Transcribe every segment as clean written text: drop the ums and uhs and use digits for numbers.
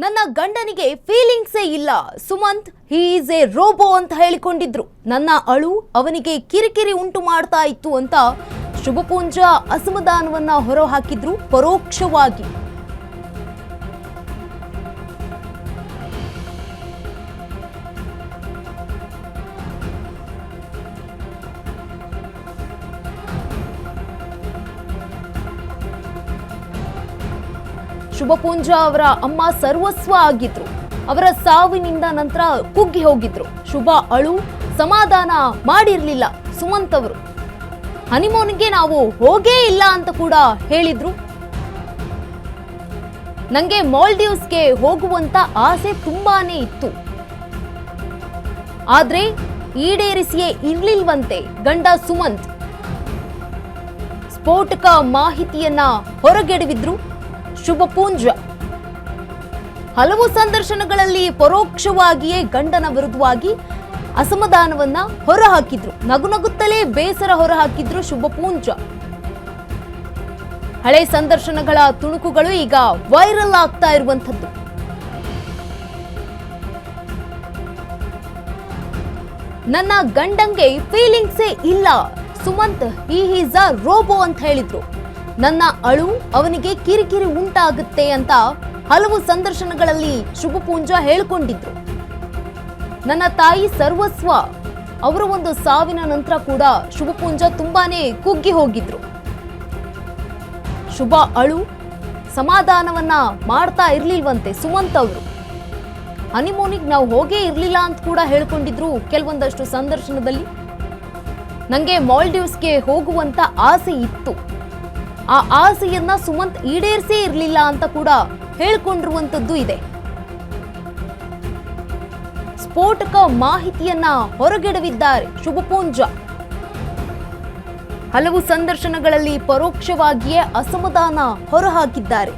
ನನ್ನ ಗಂಡನಿಗೆ ಫೀಲಿಂಗ್ಸೇ ಇಲ್ಲ. Sumanth he is A robo ಅಂತ ಹೇಳಿಕೊಂಡಿದ್ರು. ನನ್ನ ಅಳು ಅವನಿಗೆ ಕಿರಿಕಿರಿ ಉಂಟು ಮಾಡ್ತಾ ಇತ್ತು ಅಂತ ಶುಭಪುಂಜಾ ಅಸಮಾಧಾನವನ್ನ ಹೊರಹಾಕಿದ್ರು ಪರೋಕ್ಷವಾಗಿ. ಶುಭಪುಂಜಾ ಅವರ ಅಮ್ಮ ಸರ್ವಸ್ವ ಆಗಿದ್ರು. ಅವರ ಸಾವಿನಿಂದ ನಂತರ ಕುಗ್ಗಿ ಹೋಗಿದ್ರು. ಶುಭ ಅಳು ಸಮಾಧಾನ ಮಾಡಿರ್ಲಿಲ್ಲ ಸುಮಂತ್ ಅವರು. ಹನಿಮೂನ್ಗೆ ನಾವು ಹೋಗೇ ಇಲ್ಲ ಅಂತ ಕೂಡ ಹೇಳಿದ್ರು. ನಂಗೆ ಮಾಲ್ಡೀವ್ಸ್ಗೆ ಹೋಗುವಂತ ಆಸೆ ತುಂಬಾನೇ ಇತ್ತು, ಆದ್ರೆ ಈಡೇರಿಸಿಯೇ ಇರ್ಲಿಲ್ವಂತೆ ಗಂಡ ಸುಮಂತ್. ಸ್ಫೋಟಕ ಮಾಹಿತಿಯನ್ನ ಹೊರಗೆಡವಿದ್ರು ಶುಭಪುಂಜಾ. ಹಲವು ಸಂದರ್ಶನಗಳಲ್ಲಿ ಪರೋಕ್ಷವಾಗಿಯೇ ಗಂಡನ ವಿರುದ್ಧವಾಗಿ ಅಸಮಾಧಾನವನ್ನ ಹೊರಹಾಕಿದ್ರು. ನಗುನಗುತ್ತಲೇ ಬೇಸರ ಹೊರಹಾಕಿದ್ರು ಶುಭಪುಂಜಾ. ಹಳೆ ಸಂದರ್ಶನಗಳ ತುಣುಕುಗಳು ಈಗ ವೈರಲ್ ಆಗ್ತಾ ಇರುವಂತದ್ದು. ನನ್ನ ಗಂಡಂಗೆ ಫೀಲಿಂಗ್ಸೇ ಇಲ್ಲ. Sumanth he is a robo ಅಂತ ಹೇಳಿದ್ರು. ನನ್ನ ಅಳು ಅವನಿಗೆ ಕಿರಿಕಿರಿ ಉಂಟಾಗುತ್ತೆ ಅಂತ ಹಲವು ಸಂದರ್ಶನಗಳಲ್ಲಿ ಶುಭಪುಂಜಾ ಹೇಳಿಕೊಂಡಿದ್ರು. ನನ್ನ ತಾಯಿ ಸರ್ವಸ್ವ. ಅವರ ಒಂದು ಸಾವಿನ ನಂತರ ಕೂಡ ಶುಭಪುಂಜಾ ತುಂಬಾನೇ ಕುಗ್ಗಿ ಹೋಗಿದ್ರು. ಶುಭ ಅಳು ಸಮಾಧಾನವನ್ನ ಮಾಡ್ತಾ ಇರ್ಲಿಲ್ವಂತೆ ಸುಮಂತ್ ಅವರು. ಹನಿಮೂನಿಗೆ ನಾವು ಹೋಗೇ ಇರ್ಲಿಲ್ಲ ಅಂತ ಕೂಡ ಹೇಳ್ಕೊಂಡಿದ್ರು ಕೆಲವೊಂದಷ್ಟು ಸಂದರ್ಶನದಲ್ಲಿ. ನಂಗೆ ಮಾಲ್ಡೀವ್ಸ್ಗೆ ಹೋಗುವಂತ ಆಸೆ ಇತ್ತು, ಆ ಆಸೆಯನ್ನ ಸುಮಂತ್ ಈಡೇರಿಸೇ ಇರಲಿಲ್ಲ ಅಂತ ಕೂಡ ಹೇಳ್ಕೊಂಡಿರುವಂತದ್ದು ಇದೆ. ಸ್ಫೋಟಕ ಮಾಹಿತಿಯನ್ನ ಹೊರಗೆಡವಿದ್ದಾರೆ ಶುಭಪುಂಜಾ. ಹಲವು ಸಂದರ್ಶನಗಳಲ್ಲಿ ಪರೋಕ್ಷವಾಗಿಯೇ ಅಸಮಾಧಾನ ಹೊರಹಾಕಿದ್ದಾರೆ.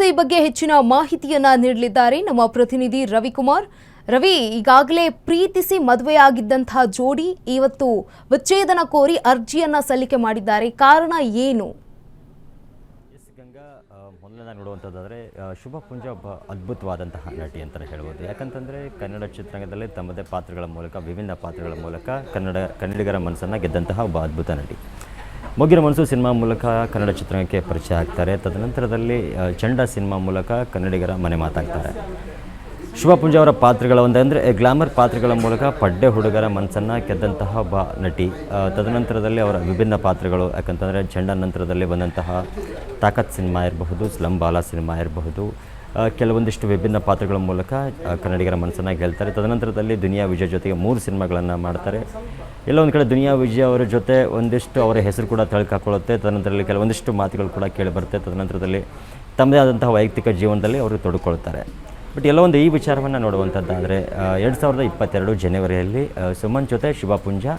ಈ ಬಗ್ಗೆ ಹೆಚ್ಚಿನ ಮಾಹಿತಿಯನ್ನ ನೀಡಲಿದ್ದಾರೆ ನಮ್ಮ ಪ್ರತಿನಿಧಿ ರವಿಕುಮಾರ್. ರವಿ, ಈಗಾಗಲೇ ಪ್ರೀತಿಸಿ ಮದುವೆಯಾಗಿದ್ದಂತಹ ಜೋಡಿ ಇವತ್ತು ವಿಚ್ಛೇದನ ಕೋರಿ ಅರ್ಜಿಯನ್ನ ಸಲ್ಲಿಕೆ ಮಾಡಿದ್ದಾರೆ. ಕಾರಣ ಏನು? ಗಂಗಾ, ಮೊದಲನೇದಾಗಿ ನೋಡುವಂಥದ್ದಾದರೆ ಶುಭಪುಂಜಾ ಒಬ್ಬ ಅದ್ಭುತವಾದಂತಹ ನಟಿ ಅಂತಲೇ ಹೇಳ್ಬೋದು. ಯಾಕಂತಂದರೆ ಕನ್ನಡ ಚಿತ್ರರಂಗದಲ್ಲಿ ತಮ್ಮದೇ ಪಾತ್ರಗಳ ಮೂಲಕ, ವಿಭಿನ್ನ ಪಾತ್ರಗಳ ಮೂಲಕ ಕನ್ನಡಿಗರ ಮನಸ್ಸನ್ನು ಗೆದ್ದಂತಹ ಒಬ್ಬ ಅದ್ಭುತ ನಟಿ. ಮೊಗ್ಗಿನ ಮನಸ್ಸು ಸಿನಿಮಾ ಮೂಲಕ ಕನ್ನಡ ಚಿತ್ರರಂಗಕ್ಕೆ ಪರಿಚಯ ಆಗ್ತಾರೆ. ತದನಂತರದಲ್ಲಿ ಚಂಡ ಸಿನಿಮಾ ಮೂಲಕ ಕನ್ನಡಿಗರ ಮನೆ ಮಾತಾಗ್ತಾರೆ. ಶುಭಪುಂಜಾ ಅವರ ಪಾತ್ರಗಳ ಒಂದಂದರೆ ಗ್ಲಾಮರ್ ಪಾತ್ರಗಳ ಮೂಲಕ ಪಡ್ಡೆ ಹುಡುಗರ ಮನಸ್ಸನ್ನು ಗೆದ್ದಂತಹ ಒಬ್ಬ ನಟಿ. ತದನಂತರದಲ್ಲಿ ಅವರ ವಿಭಿನ್ನ ಪಾತ್ರಗಳು, ಯಾಕಂತಂದರೆ ಚಂಡ ನಂತರದಲ್ಲಿ ಬಂದಂತಹ ತಾಕತ್ ಸಿನಿಮಾ ಇರಬಹುದು, ಸ್ಲಂ ಬಾಲ ಸಿನಿಮಾ ಇರಬಹುದು, ಕೆಲವೊಂದಿಷ್ಟು ವಿಭಿನ್ನ ಪಾತ್ರಗಳ ಮೂಲಕ ಕನ್ನಡಿಗರ ಮನಸ್ಸನ್ನು ಗೆಲ್ತಾರೆ. ತದನಂತರದಲ್ಲಿ ದುನಿಯಾ ವಿಜಯ್ ಜೊತೆಗೆ 3 ಸಿನಿಮಾಗಳನ್ನು ಮಾಡ್ತಾರೆ. ಎಲ್ಲ ಒಂದು ಕಡೆ ದುನಿಯಾ ವಿಜಯ್ ಅವರ ಜೊತೆ ಒಂದಿಷ್ಟು ಅವರ ಹೆಸರು ಕೂಡ ತಳ್ಕಾಕೊಳ್ಳುತ್ತೆ. ತದನಂತರದಲ್ಲಿ ಕೆಲವೊಂದಿಷ್ಟು ಮಾತುಗಳು ಕೂಡ ಕೇಳಿಬರುತ್ತೆ. ತದನಂತರದಲ್ಲಿ ತಮ್ಮದೇ ಆದಂತಹ ವೈಯಕ್ತಿಕ ಜೀವನದಲ್ಲಿ ಅವರು ತೊಡಕೊಳ್ತಾರೆ. ಬಟ್ ಎಲ್ಲ ಒಂದು ಈ ವಿಚಾರವನ್ನು ನೋಡುವಂಥದ್ದಾದರೆ 2022 ಜನವರಿಯಲ್ಲಿ ಸುಮಂತ್ ಜೊತೆ ಶುಭಪುಂಜಾ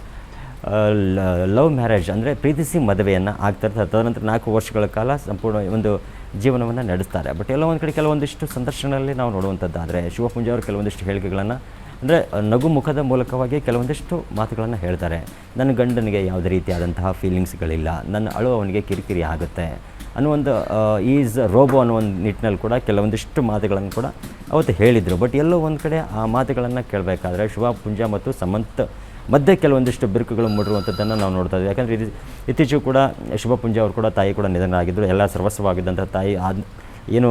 ಲವ್ ಮ್ಯಾರೇಜ್ ಅಂದರೆ ಪ್ರೀತಿಸಿ ಮದುವೆಯನ್ನು ಆಗ್ತಾರೆ. ತದನಂತರ 4 ವರ್ಷಗಳ ಕಾಲ ಸಂಪೂರ್ಣ ಒಂದು ಜೀವನವನ್ನು ನಡೆಸ್ತಾರೆ. ಬಟ್ ಎಲ್ಲ ಒಂದು ಕಡೆ ಕೆಲವೊಂದಿಷ್ಟು ಸಂದರ್ಶನದಲ್ಲಿ ನಾವು ನೋಡುವಂಥದ್ದಾದರೆ ಶುಭಪುಂಜಾ ಅವರು ಕೆಲವೊಂದಿಷ್ಟು ಹೇಳಿಕೆಗಳನ್ನು, ಅಂದರೆ ನಗು ಮುಖದ ಮೂಲಕವಾಗಿ ಕೆಲವೊಂದಿಷ್ಟು ಮಾತುಗಳನ್ನು ಹೇಳ್ತಾರೆ. ನನ್ನ ಗಂಡನಿಗೆ ಯಾವುದೇ ರೀತಿಯಾದಂತಹ ಫೀಲಿಂಗ್ಸ್ಗಳಿಲ್ಲ, ನನ್ನ ಅಳು ಅವನಿಗೆ ಕಿರಿಕಿರಿ ಆಗುತ್ತೆ ಅನ್ನುವೊಂದು ಈಸ್ ರೋಬೋ ಅನ್ನೋ ಒಂದು ನಿಟ್ಟಿನಲ್ಲಿ ಕೂಡ ಕೆಲವೊಂದಿಷ್ಟು ಮಾತುಗಳನ್ನು ಕೂಡ ಅವತ್ತು ಹೇಳಿದರು. ಬಟ್ ಎಲ್ಲೋ ಒಂದು ಕಡೆ ಆ ಮಾತುಗಳನ್ನು ಕೇಳಬೇಕಾದ್ರೆ ಶುಭಪುಂಜಾ ಮತ್ತು ಸುಮಂತ್ ಮಧ್ಯೆ ಕೆಲವೊಂದಿಷ್ಟು ಬಿರುಕುಗಳು ಮೂಡಿರುವಂಥದ್ದನ್ನು ನಾವು ನೋಡ್ತಾ ಇದ್ದೀವಿ. ಯಾಕಂದರೆ ಇತ್ತೀಚೆಗೂ ಕೂಡ ಶುಭಪುಂಜಾ ಅವರು ಕೂಡ ತಾಯಿ ಕೂಡ ನಿಧನ ಆಗಿದ್ದರು. ಎಲ್ಲ ಸರ್ವಸ್ವವಾಗಿದ್ದಂಥ ತಾಯಿ ಏನು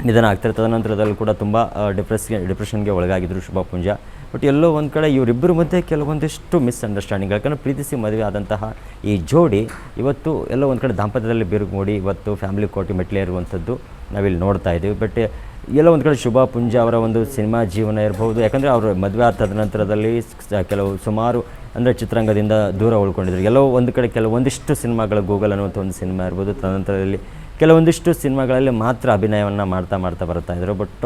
ನಿಧನ ಆಗ್ತಾರೆ. ತದನಂತರದಲ್ಲಿ ಕೂಡ ತುಂಬ ಡಿಪ್ರೆಷನ್ಗೆ ಒಳಗಾಗಿದ್ದರು ಶುಭಪುಂಜಾ. ಬಟ್ ಎಲ್ಲೋ ಒಂದು ಕಡೆ ಇವರಿಬ್ಬರ ಮಧ್ಯೆ ಕೆಲವೊಂದಿಷ್ಟು ಮಿಸ್ಅಂಡರ್ಸ್ಟ್ಯಾಂಡಿಂಗ್, ಯಾಕಂದರೆ ಪ್ರೀತಿಸಿ ಮದುವೆ ಆದಂತಹ ಈ ಜೋಡಿ ಇವತ್ತು ಎಲ್ಲೋ ಒಂದು ಕಡೆ ದಾಂಪತ್ಯದಲ್ಲಿ ಬಿರುಕು ಮೂಡಿ ಇವತ್ತು ಫ್ಯಾಮಿಲಿ ಕೋರ್ಟ್ ಮೆಟ್ಲೇರುವಂಥದ್ದು ನಾವಿಲ್ಲಿ ನೋಡ್ತಾ ಇದ್ದೀವಿ. ಬಟ್ ಎಲ್ಲ ಒಂದು ಕಡೆ ಶುಭಪುಂಜಾ ಅವರ ಒಂದು ಸಿನಿಮಾ ಜೀವನ ಇರಬಹುದು, ಯಾಕಂದರೆ ಅವರು ಮದುವೆ ಆದ ತದನಂತರದಲ್ಲಿ ಕೆಲವು ಸುಮಾರು ಅಂದರೆ ಚಿತ್ರರಂಗದಿಂದ ದೂರ ಉಳ್ಕೊಂಡಿದ್ರು. ಎಲ್ಲೋ ಒಂದು ಕಡೆ ಕೆಲವೊಂದಿಷ್ಟು ಸಿನಿಮಾಗಳ ಗೂಗಲ್ ಅನ್ನುವಂಥ ಒಂದು ಸಿನಿಮಾ ಇರ್ಬೋದು, ತದನಂತರದಲ್ಲಿ ಕೆಲವೊಂದಿಷ್ಟು ಸಿನಿಮಾಗಳಲ್ಲಿ ಮಾತ್ರ ಅಭಿನಯವನ್ನು ಮಾಡ್ತಾ ಬರ್ತಾ ಇದ್ರು. ಬಟ್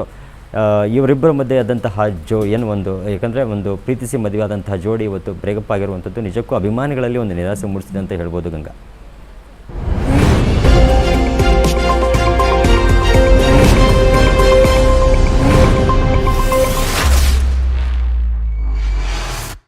ಇವರಿಬ್ಬರ ಮಧ್ಯೆ ಆದಂತಹ ಏನು ಒಂದು, ಯಾಕಂದರೆ ಒಂದು ಪ್ರೀತಿಸಿ ಮದುವೆ ಆದಂತಹ ಜೋಡಿ ಇವತ್ತು ಬ್ರೇಕಪ್ ಆಗಿರುವಂಥದ್ದು ನಿಜಕ್ಕೂ ಅಭಿಮಾನಿಗಳಲ್ಲಿ ಒಂದು ನಿರಾಸೆ ಮೂಡಿಸಿದೆ ಅಂತ ಹೇಳ್ಬೋದು ಗಂಗಾ.